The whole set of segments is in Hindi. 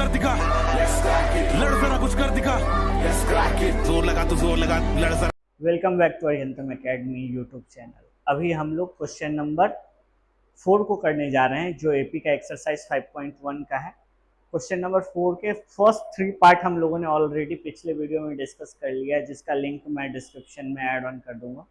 कर दिखा, लड़ जरा कुछ कर दिखा, जोर लगा तो जोर लगा, लड़ जरा। Welcome back to Arihantam academy YouTube channel. अभी हम लोग क्वेश्चन नंबर 4 को करने जा रहे हैं जो एपी का एक्सरसाइज 5.1 का है। क्वेश्चन नंबर 4 के फर्स्ट 3 पार्ट हम लोगों ने ऑलरेडी पिछले वीडियो में डिस्कस कर लिया है, जिसका लिंक मैं डिस्क्रिप्शन में ऐड ऑन कर दूंगा।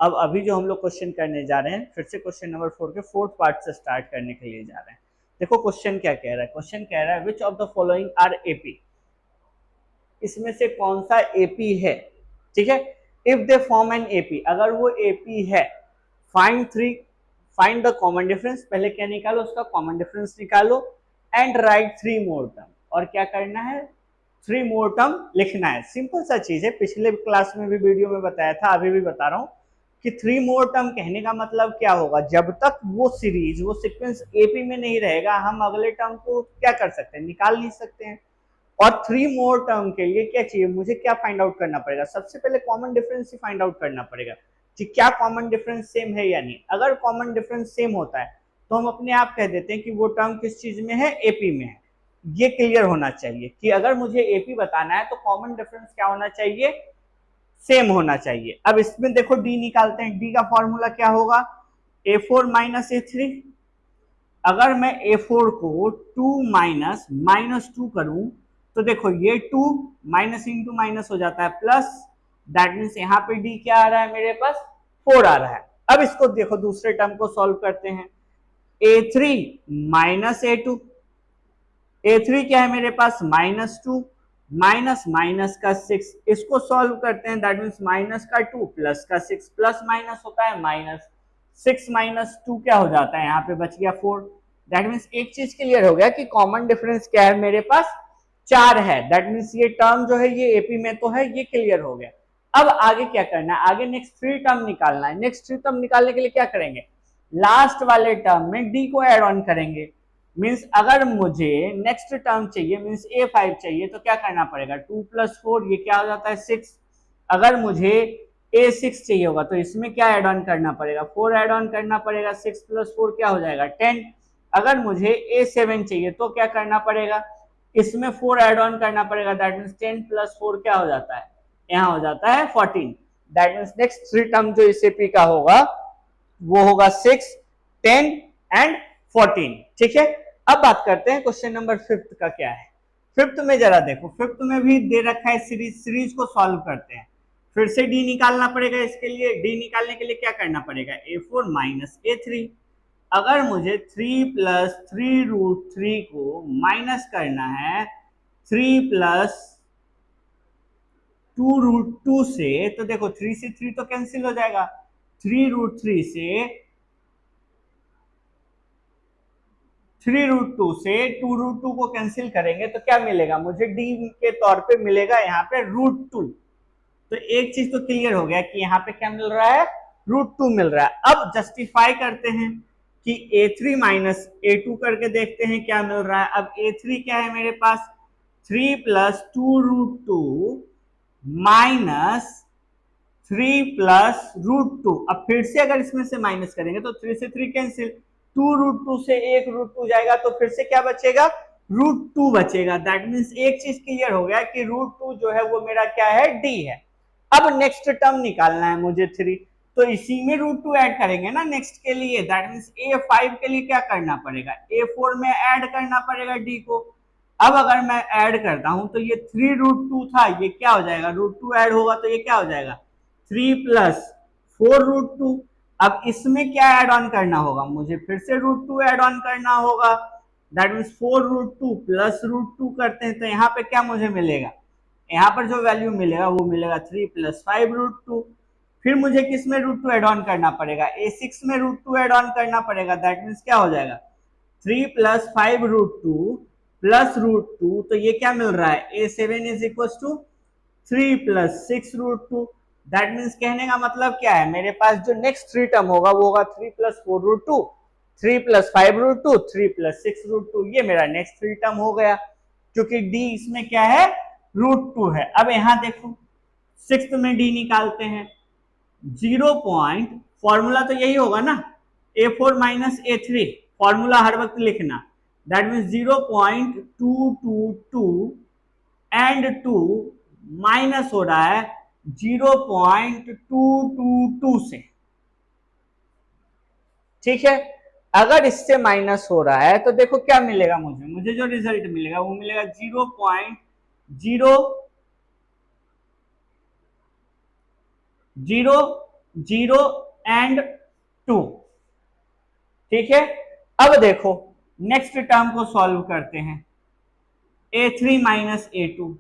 अब अभी जो हम लोग क्वेश्चन करने जा रहे हैं, फिर से क्वेश्चन नंबर 4 के 4th पार्ट से स्टार्ट करने के लिए जा रहे हैं। देखो क्वेश्चन क्या कह रहा है। क्वेश्चन कह रहा है which of the following are AP, इसमें से कौन सा एपी है। ठीक है, if they form an AP, अगर वो एपी है, फाइंड द कॉमन डिफरेंस। पहले क्या निकालो, उसका कॉमन डिफरेंस निकालो एंड राइट 3 मोर टर्म। और क्या करना है, 3 मोर टर्म लिखना है। सिंपल सा चीज है, पिछले क्लास में भी वीडियो में बताया था, अभी भी बता रहा हूं कि 3 मोर टर्म कहने का मतलब क्या होगा। जब तक वो सीरीज, वो सीक्वेंस एपी में नहीं रहेगा, हम अगले टर्म को क्या कर सकते हैं, निकाल नहीं सकते हैं। और 3 मोर टर्म के लिए क्या चाहिए, मुझे क्या फाइंड आउट करना पड़ेगा, सबसे पहले कॉमन डिफरेंस ही फाइंड आउट करना पड़ेगा कि क्या कॉमन डिफरेंस सेम है या नहीं। अगर कॉमन डिफरेंस सेम होता है तो हम अपने आप कह देते हैं कि वो टर्म किस चीज में है, एपी में है। ये क्लियर होना चाहिए कि अगर मुझे एपी बताना है तो कॉमन डिफरेंस क्या होना चाहिए, सेम होना चाहिए। अब इसमें देखो डी निकालते हैं। डी का फॉर्मूला क्या होगा, a4 माइनस a3। अगर मैं a4 को 2 माइनस 2 करूं तो देखो ये 2 माइनस इंटू माइनस हो जाता है प्लस, दैट मीन्स यहाँ पे डी क्या आ रहा है मेरे पास, 4 आ रहा है। अब इसको देखो दूसरे टर्म को सॉल्व करते हैं। a3 माइनस a2, a3 क्या है मेरे पास, -2 माइनस माइनस का 6, इसको सॉल्व करते हैं, दैट मीन्स माइनस का 2 प्लस का 6, प्लस माइनस होता है माइनस, 6 माइनस 2 क्या हो जाता है, यहाँ पे बच गया 4। दैट मीन्स एक चीज क्लियर हो गया कि कॉमन डिफरेंस क्या है, मेरे पास 4 है। दैट मीन्स ये टर्म जो है ये एपी में तो है, ये क्लियर हो गया। अब आगे क्या करना है, आगे नेक्स्ट 3 टर्म निकालना है। नेक्स्ट 3 टर्म निकालने के लिए क्या करेंगे, लास्ट वाले टर्म में डी को ऐड ऑन करेंगे। मीन्स अगर मुझे नेक्स्ट टर्म चाहिए, मीन्स a5 चाहिए, तो क्या करना पड़ेगा, 2 प्लस 4 ये क्या हो जाता है 6। अगर मुझे a6 चाहिए होगा तो इसमें क्या ऐड ऑन करना पड़ेगा, 4 ऐड ऑन करना पड़ेगा, 6 प्लस 4 क्या हो जाएगा 10। अगर मुझे a7 चाहिए तो क्या करना पड़ेगा, इसमें 4 ऐड ऑन करना पड़ेगा, दैट मीन्स 10 प्लस 4 क्या हो जाता है, यहाँ हो जाता है 14। दैट मीन्स नेक्स्ट 3 टर्म जो इस एपी का होगा वो होगा 6, 10 एंड 14। ठीक है, अब बात करते हैं क्वेश्चन नंबर 5th का क्या है। 5th में जरा देखो, 5th में भी दे रखा है सीरीज को सॉल्व करते हैं। फिर से डी निकालना पड़ेगा। इसके लिए डी निकालने के लिए क्या करना पड़ेगा, a4 माइनस a3। अगर मुझे 3 प्लस 3 रूट 3 को माइनस करना है 3 प्लस 2 रूट 2 से, तो देखो 3 से 3 तो कैंसिल हो जाएगा, 3 रूट 3 से 3 रूट 2 से 2 रूट 2 को कैंसिल करेंगे तो क्या मिलेगा मुझे, डी के तौर पे मिलेगा यहाँ पे रूट 2। तो एक चीज तो क्लियर हो गया कि यहाँ पे क्या मिल रहा है, रूट 2 मिल रहा है। अब जस्टिफाई करते हैं कि a3 माइनस a2 करके देखते हैं क्या मिल रहा है। अब a3 क्या है मेरे पास, 3 plus 2 root 2 minus 3 plus root 2। अब फिर से अगर इसमें से माइनस करेंगे तो 3 से 3 कैंसिल, 2 रूट 2 से 1 रूट 2 जाएगा तो फिर से क्या बचेगा, रूट 2 बचेगा। दैट मीन्स एक चीज क्लियर हो गया कि रूट 2 जो है वो मेरा क्या है, डी है। अब नेक्स्ट टर्म निकालना है मुझे 3, तो इसी में रूट 2 ऐड करेंगे ना नेक्स्ट के लिए। दैट मीन्स a5 के लिए क्या करना पड़ेगा, a4 में ऐड करना पड़ेगा डी को। अब अगर मैं ऐड करता हूं तो ये 3 रूट 2 था, ये क्या हो जाएगा, रूट 2 ऐड होगा तो ये क्या हो जाएगा 3 प्लस 4 रूट 2। अब इसमें क्या ऐड ऑन करना होगा, मुझे फिर से रूट 2 ऐड ऑन करना होगा। That means 4 root 2 plus root 2 करते हैं तो यहाँ पे क्या मुझे मिलेगा, यहाँ पर जो वैल्यू मिलेगा वो मिलेगा 3 प्लस 5 रूट 2। फिर मुझे किस में रूट 2 ऐड ऑन करना पड़ेगा, a6 में रूट 2 ऐड ऑन करना पड़ेगा। दैट मीन्स क्या हो जाएगा 3 प्लस 5 रूट 2 प्लस रूट 2, तो ये क्या मिल रहा है, a7 is equal to 3 plus 6 root 2। That means कहने का मतलब क्या है, मेरे पास जो नेक्स्ट 3 टर्म होगा वो होगा 3 plus 4 root 2, 3 plus 5 root 2, 3 plus 6 root 2। ये मेरा नेक्स्ट 3 टर्म हो गया, क्योंकि डी इसमें क्या है, रूट 2 है। अब यहां देखो 6th में डी निकालते हैं, 0 पॉइंट, फॉर्मूला तो यही होगा ना, a4 माइनस a3, फॉर्मूला हर वक्त लिखना, दैट मीन्स 0.222 एंड 2 माइनस हो रहा है 0.222 से, ठीक है। अगर इससे माइनस हो रहा है तो देखो क्या मिलेगा, मुझे जो रिजल्ट मिलेगा वो मिलेगा 0.000 एंड 2, ठीक है। अब देखो नेक्स्ट टर्म को सॉल्व करते हैं, a3 माइनस a2,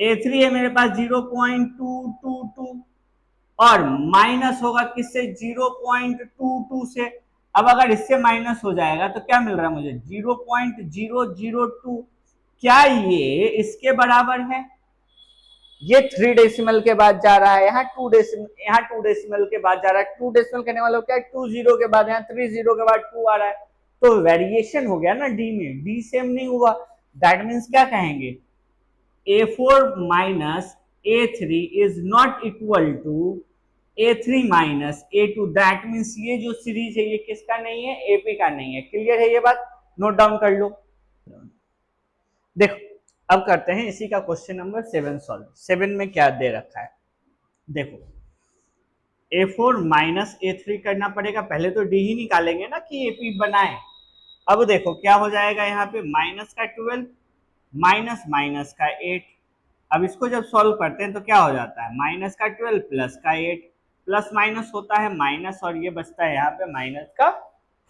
a3 है मेरे पास 0.222 और माइनस होगा किससे, 0.22 से। अब अगर इससे माइनस हो जाएगा तो क्या मिल रहा है मुझे, 0.002। क्या ये इसके बराबर है, ये 3 डेसिमल के बाद जा रहा है, यहाँ 2 डेसिमल, यहाँ 2 डेसिमल के बाद जा रहा है। 2 डेसिमल कहने वाला क्या है, 2 जीरो के बाद, यहाँ 3 जीरो के बाद 2 आ रहा है, तो वेरिएशन हो गया ना डी में, डी सेम नहीं हुआ। दैट मीन्स क्या कहेंगे, a4 minus a3 is not equal to a3 minus a2। That means ये जो सीरीज है ये किसका नहीं है, एपी का नहीं है। क्लियर है ये बात, नोट डाउन कर लो। देखो अब करते हैं इसी का क्वेश्चन नंबर 7 सॉल्व। 7 में क्या दे रखा है, देखो a4 माइनस a3 करना पड़ेगा, पहले तो d ही निकालेंगे ना कि ap बनाए। अब देखो क्या हो जाएगा, यहाँ पे माइनस का 12 माइनस माइनस का 8। अब इसको जब सॉल्व करते हैं तो क्या हो जाता है, माइनस का 12 प्लस का 8, प्लस माइनस होता है माइनस और ये बचता है यहाँ पे माइनस का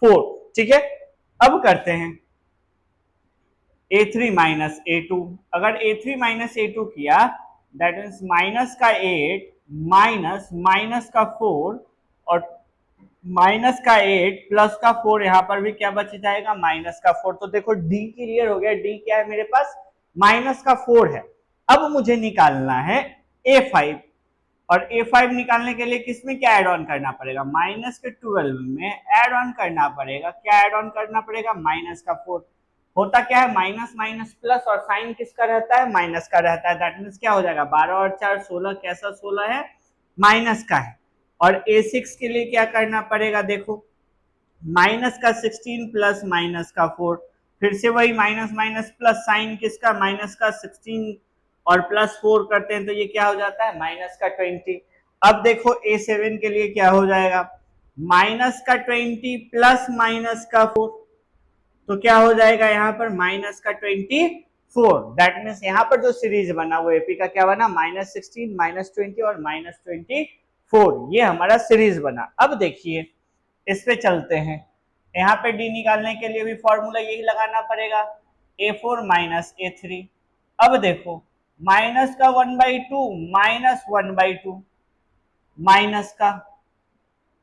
4, ठीक है। अब करते हैं a3 माइनस a2। अगर a3 माइनस a2 किया दैट मीन्स माइनस का 8 माइनस माइनस का 4 और माइनस का 8 प्लस का 4, यहाँ पर भी क्या बच जाएगा, माइनस का 4। तो देखो d क्लियर हो गया, d क्या है मेरे पास, माइनस का 4 है। अब मुझे निकालना है a5, और a5 निकालने के लिए किसमें क्या ऐड ऑन करना पड़ेगा, माइनस के 12 में ऐड ऑन करना पड़ेगा। क्या ऐड ऑन करना पड़ेगा, माइनस का 4। होता क्या है, माइनस माइनस प्लस, और साइन किसका रहता है, माइनस का रहता है। दैट मीन्स क्या हो जाएगा, 12 और 4 16, कैसा 16 है, माइनस का है। और a6 के लिए क्या करना पड़ेगा, देखो माइनस का 16 प्लस माइनस का 4, फिर से वही माइनस माइनस प्लस, साइन किसका, माइनस का 16 और प्लस 4 करते हैं तो ये क्या हो जाता है, माइनस का 20। अब देखो a7 के लिए क्या हो जाएगा, माइनस का 20 प्लस माइनस का 4, तो क्या हो जाएगा यहाँ पर माइनस का 24। दैट मीन्स यहाँ पर जो सीरीज बना वो एपी का क्या बना, माइनस 16 माइनस 20 और माइनस 24, ये हमारा सीरीज बना। अब देखिए इस पे चलते हैं, यहाँ पे डी निकालने के लिए भी फॉर्मूला यही लगाना पड़ेगा, a4 माइनस a3। अब देखो माइनस का 1/2 माइनस 1/2 माइनस का,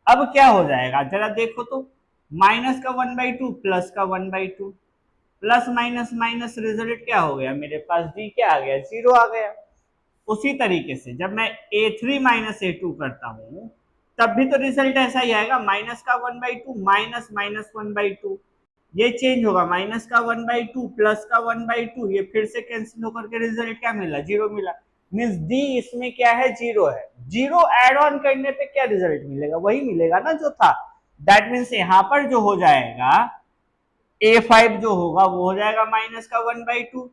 अब क्या हो जाएगा जरा देखो तो, माइनस का 1/2 प्लस का 1/2, प्लस माइनस माइनस रिजल्ट क्या हो गया मेरे पास, डी क्या आ गया, 0 आ गया। उसी तरीके से जब मैं a3 माइनस a2 करता हूं तब भी तो रिजल्ट ऐसा ही आएगा, माइनस का 1/2 माइनस माइनस 1/2, ये चेंज होगा, माइनस का 1/2 प्लस का 1/2, ये फिर से कैंसिल होकर के रिजल्ट क्या मिला, 0 मिला। मींस डी इसमें क्या है, 0 है। 0 ऐड ऑन करने पे क्या रिजल्ट मिलेगा, वही मिलेगा ना जो था। दैट मीन्स यहाँ पर जो हो जाएगा a5 जो होगा वो हो जाएगा माइनस का 1/2,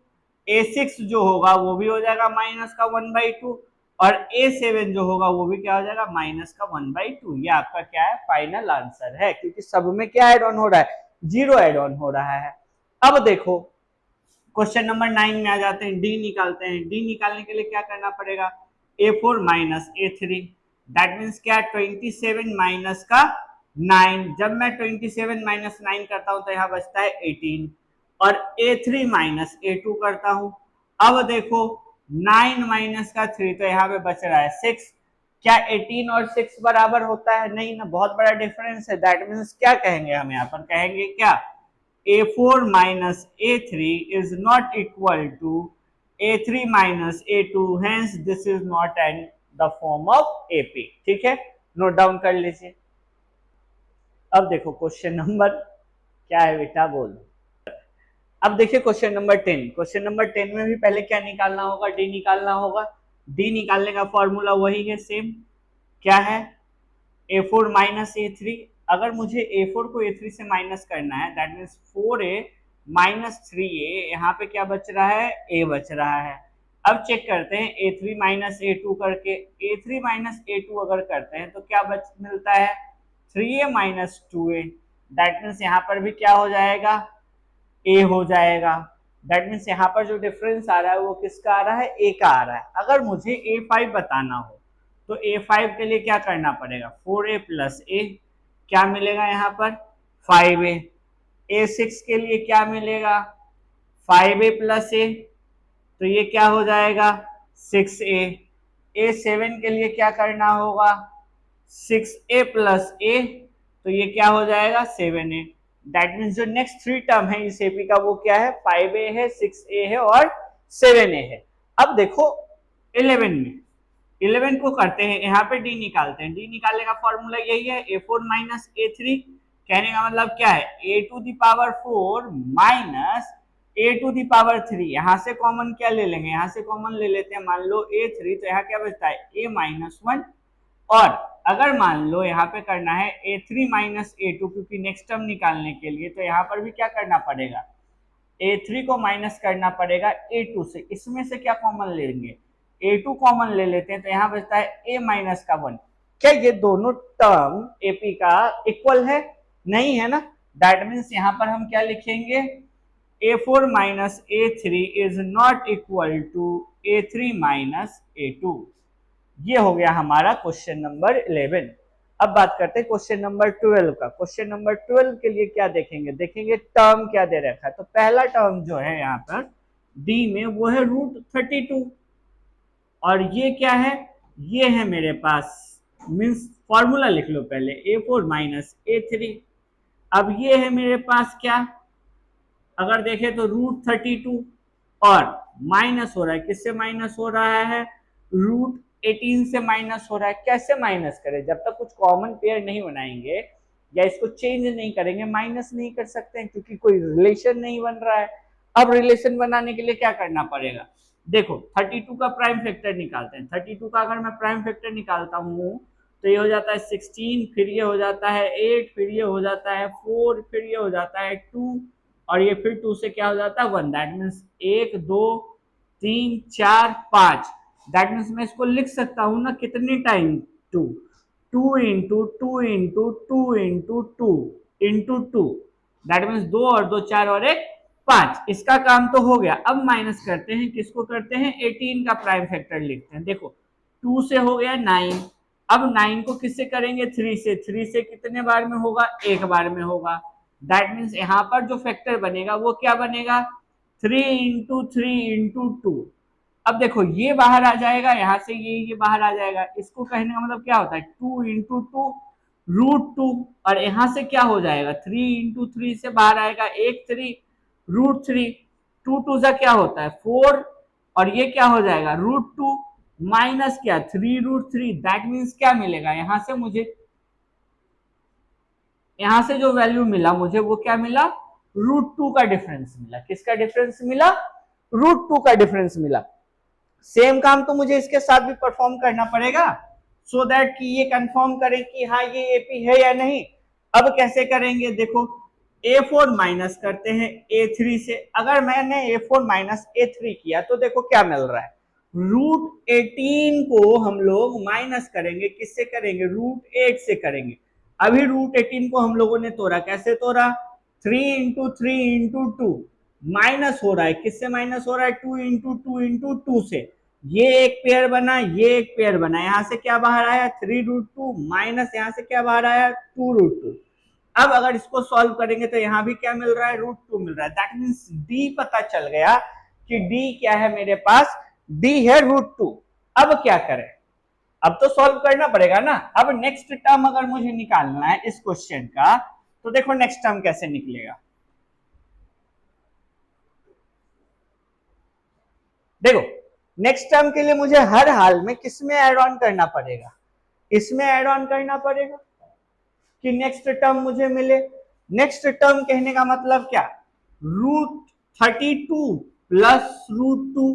a6 जो होगा वो भी हो जाएगा माइनस का 1/2, और a7 जो होगा वो भी क्या हो जाएगा, माइनस का 1/2। ये आपका क्या है, फाइनल आंसर है, क्योंकि सब में क्या ऐड ऑन हो रहा है, 0 ऐड ऑन हो रहा है। अब देखो क्वेश्चन नंबर 9 में आ जाते हैं, डी निकालते हैं। डी निकालने के लिए क्या करना पड़ेगा, a4 minus a3, that means क्या, 27 माइनस का 9। जब मैं 27 माइनस 9 करता हूं तो यहाँ बचता है 18, और a3 माइनस a2 करता हूं। अब देखो 9 माइनस का 3, तो यहाँ पे बच रहा है 6। क्या 18 और 6 बराबर होता है, नहीं ना, बहुत बड़ा डिफरेंस है। दैट मीन्स क्या कहेंगे हम यहाँ पर, कहेंगे क्या, a4 minus a3 is not equal to a3 minus a2, hence this is not in the form of AP। ठीक है, नोट डाउन कर लीजिए। अब देखो क्वेश्चन नंबर क्या है बेटा, बोलो। अब देखिए क्वेश्चन नंबर 10। क्वेश्चन नंबर 10 में भी पहले क्या निकालना होगा, डी निकालना होगा। डी निकालने का फॉर्मूला वही है सेम, क्या है, a4 माइनस a3। अगर मुझे a4 को a3 से माइनस करना है दैट मीन्स 4a -3a, यहाँ पे क्या बच रहा है, a बच रहा है। अब चेक करते हैं a3 माइनस a2 करके, a3 माइनस a2 अगर करते हैं तो क्या बच मिलता है, 3a minus 2a। That means यहाँ पर भी क्या हो जाएगा, a हो जाएगा। दैट मीन्स यहाँ पर जो डिफरेंस आ रहा है वो किसका आ रहा है, a का आ रहा है। अगर मुझे a5 बताना हो तो a5 के लिए क्या करना पड़ेगा, 4a प्लस a, क्या मिलेगा यहाँ पर 5a। a6 के लिए क्या मिलेगा, 5a प्लस a, तो ये क्या हो जाएगा 6a। a7 के लिए क्या करना होगा, 6a प्लस a, तो ये क्या हो जाएगा 7a। दैट मीन्स जो नेक्स्ट थ्री टर्म है इस एपी का वो क्या है, 5a है, 6a है और 7a है। अब देखो 11 में, 11 को करते हैं, यहाँ पे डी निकालते हैं। डी निकालने का फॉर्मूला यही है, a4 माइनस a3। कहने का मतलब क्या है, a to the power 4 minus a to the power 3। यहाँ से कॉमन क्या ले लेंगे, यहाँ से कॉमन ले लेते हैं, मान लो a3, तो यहाँ क्या बचता है a माइनस 1। और अगर मान लो यहाँ पे करना है a3 माइनस a2, क्योंकि नेक्स्ट टर्म निकालने के लिए, तो यहाँ पर भी क्या करना पड़ेगा, a3 को माइनस करना पड़ेगा a2 से। इसमें से क्या कॉमन लेंगे, a2 कॉमन ले लेते हैं, तो यहाँ बचता है a माइनस का 1। क्या ये दोनों टर्म AP का इक्वल है, नहीं है ना। दैट मीन्स यहाँ पर हम क्या लिखेंगे, a4 minus a3 is not equal to a3 minus a2। ये हो गया हमारा क्वेश्चन नंबर 11। अब बात करते हैं क्वेश्चन नंबर 12 का। क्वेश्चन नंबर 12 के लिए क्या देखेंगे, देखेंगे टर्म क्या दे रखा है। तो पहला टर्म जो है यहाँ पर डी में वो है √32, और ये क्या है, ये है मेरे पास, मीन्स फॉर्मूला लिख लो पहले, a4 माइनस a3। अब ये है मेरे पास क्या, अगर देखें तो √32 और माइनस हो रहा है, किससे माइनस हो रहा है, √18 से माइनस हो रहा है। कैसे माइनस करें, जब तक कुछ कॉमन पेयर नहीं बनाएंगे या इसको चेंज नहीं करेंगे माइनस नहीं कर सकते हैं, क्योंकि कोई रिलेशन नहीं बन रहा है। अब रिलेशन बनाने के लिए क्या करना पड़ेगा, देखो 32 का प्राइम फैक्टर निकालते हैं। 32 का अगर मैं प्राइम फैक्टर निकालता हूँ तो ये हो जाता है 16, फिर ये हो जाता है 8, फिर ये हो जाता है 4, फिर ये हो जाता है 2, और ये फिर 2 से क्या हो जाता है 1। That means 1 2 3 4 5। दैट मीन्स मैं इसको लिख सकता हूँ ना कितने time, 2 2 into 2 into 2 into 2 into 2। That means 2 और 2 4 और 1 5। इसका काम तो हो गया। अब माइनस करते हैं, किसको करते हैं, 18 का प्राइम फैक्टर लिखते हैं। देखो 2 से हो गया 9, अब 9 को किससे करेंगे, 3 से। 3 से कितने बार में होगा, एक बार में होगा। दैट मीन्स यहाँ पर जो फैक्टर बनेगा वो क्या बनेगा, 3 इंटू 3 इंटू 2। अब देखो ये बाहर आ जाएगा, यहाँ से ये बाहर आ जाएगा। इसको कहने का मतलब क्या होता है, 2 इंटू 2 √2, और यहाँ से क्या हो जाएगा, 3 इंटू 3 से बाहर आएगा 1 3 √3। 2 2 से क्या होता है 4, और ये क्या हो जाएगा √2 माइनस क्या 3 √3। दैट मीन्स क्या मिलेगा, यहाँ से मुझे, यहाँ से जो वैल्यू मिला मुझे वो क्या मिला, √2 का डिफरेंस मिला। किसका डिफरेंस मिला, √2 का डिफरेंस मिला। सेम काम तो मुझे इसके साथ भी परफॉर्म करना पड़ेगा, सो दैट कि ये कंफर्म करें कि हाँ ये एपी है या नहीं। अब कैसे करेंगे, देखो a4 माइनस करते हैं a3 से। अगर मैंने a4 माइनस a3 किया तो देखो क्या मिल रहा है, √18 को हम लोग माइनस करेंगे, किससे करेंगे, √8 से करेंगे। अभी √18 को हम लोगों ने तोड़ा, कैसे तोड़ा, 3 इंटू 3 इंटू 2, माइनस हो रहा है, किससे माइनस हो रहा है, 2 इंटू 2 इंटू 2 से। ये एक पेयर बना, ये एक पेयर बना, यहाँ से क्या बाहर आया 3√2 माइनस यहाँ से क्या बाहर आया 2√2। अब अगर इसको सॉल्व करेंगे तो यहाँ भी क्या मिल रहा है, √2 मिल रहा है। दैट मीन्स डी पता चल गया कि डी क्या है मेरे पास, डी है √2। अब क्या करें, अब तो सॉल्व करना पड़ेगा ना। अब नेक्स्ट टर्म अगर मुझे निकालना है इस क्वेश्चन का, तो देखो नेक्स्ट टर्म कैसे निकलेगा। देखो नेक्स्ट टर्म के लिए मुझे हर हाल में किसमें ऐड ऑन करना पड़ेगा, इसमें ऐड ऑन करना पड़ेगा कि नेक्स्ट टर्म मुझे मिले। नेक्स्ट टर्म कहने का मतलब क्या, √32 प्लस √2।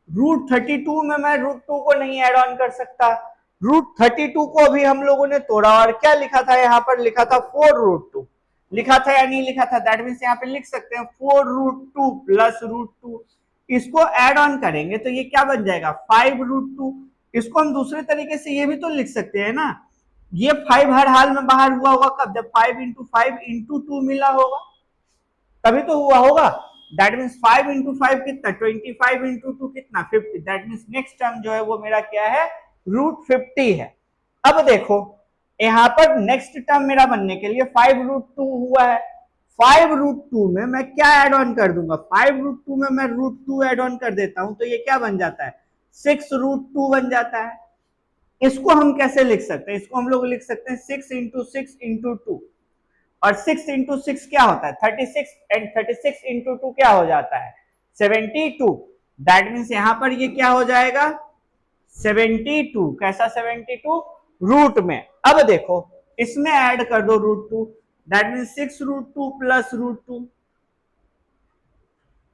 √32 में मैं √2 को नहीं ऐड ऑन कर सकता। √32 को अभी हम लोगों ने तोड़ा और क्या लिखा था, यहाँ पर लिखा था 4√2। लिखा था या नहीं लिखा था, दैट मीन्स यहाँ पे लिख सकते हैं 4√2 प्लस √2, इसको ऐड ऑन करेंगे तो ये क्या बन जाएगा 5√2। इसको हम दूसरे तरीके से ये भी तो लिख सकते हैं ना, ये 5 हर हाल में बाहर हुआ होगा कब, जब 5 इंटू 5 इंटू 2 मिला होगा तभी तो हुआ होगा। दैट मीन्स 5 इंटू 5 कितना 25 इंटू 2 कितना 50। दैट मीन्स नेक्स्ट टर्म जो है वो मेरा क्या है √50 है। अब देखो यहाँ पर नेक्स्ट टर्म मेरा बनने के लिए 5√2 हुआ है, 5√2 में मैं क्या ऐड ऑन कर दूंगा, 5√2 में मैं √2 ऐड ऑन कर देता हूं तो ये क्या बन जाता है 6√2 बन जाता है। इसको हम कैसे लिख सकते हैं, इसको हम लोग लिख सकते हैं 6 इंटू 6 इंटू 2, और 6 इंटू 6 क्या होता है 36, एंड 36 इंटू 2 क्या हो जाता है 72। दैट मीन्स यहां पर ये क्या हो जाएगा 72, कैसा 72 रूट में। अब देखो इसमें ऐड कर दो √2, दैट मीन्स 6√2 प्लस √2,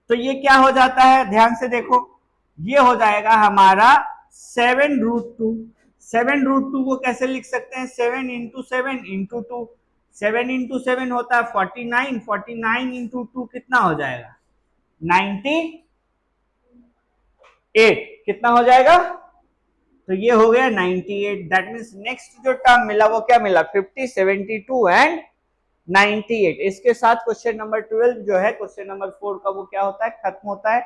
तो ये क्या हो जाता है ध्यान से देखो, ये हो जाएगा हमारा 7√2। 7√2 को कैसे लिख सकते हैं 7 इंटू 7 इंटू 2, 7 इंटू 7 होता है 49, 49 इंटू 2 कितना हो जाएगा 98, कितना हो जाएगा, तो ये हो गया 98। दैट मीन्स नेक्स्ट जो टर्म मिला वो क्या मिला 50, 72 एंड 98। इसके साथ क्वेश्चन नंबर 12 जो है क्वेश्चन नंबर 4 का वो क्या होता है खत्म होता है।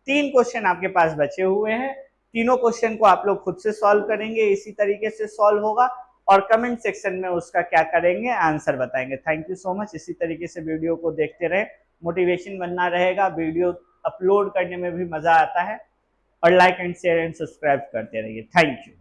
3 क्वेश्चन आपके पास बचे हुए हैं, तीनों क्वेश्चन को आप लोग खुद से सॉल्व करेंगे, इसी तरीके से सॉल्व होगा और कमेंट सेक्शन में उसका क्या करेंगे आंसर बताएंगे। थैंक यू सो मच, इसी तरीके से वीडियो को देखते रहे, मोटिवेशन बनना रहेगा, वीडियो अपलोड करने में भी मजा आता है, और like and share and subscribe करते रहिए। Thank you.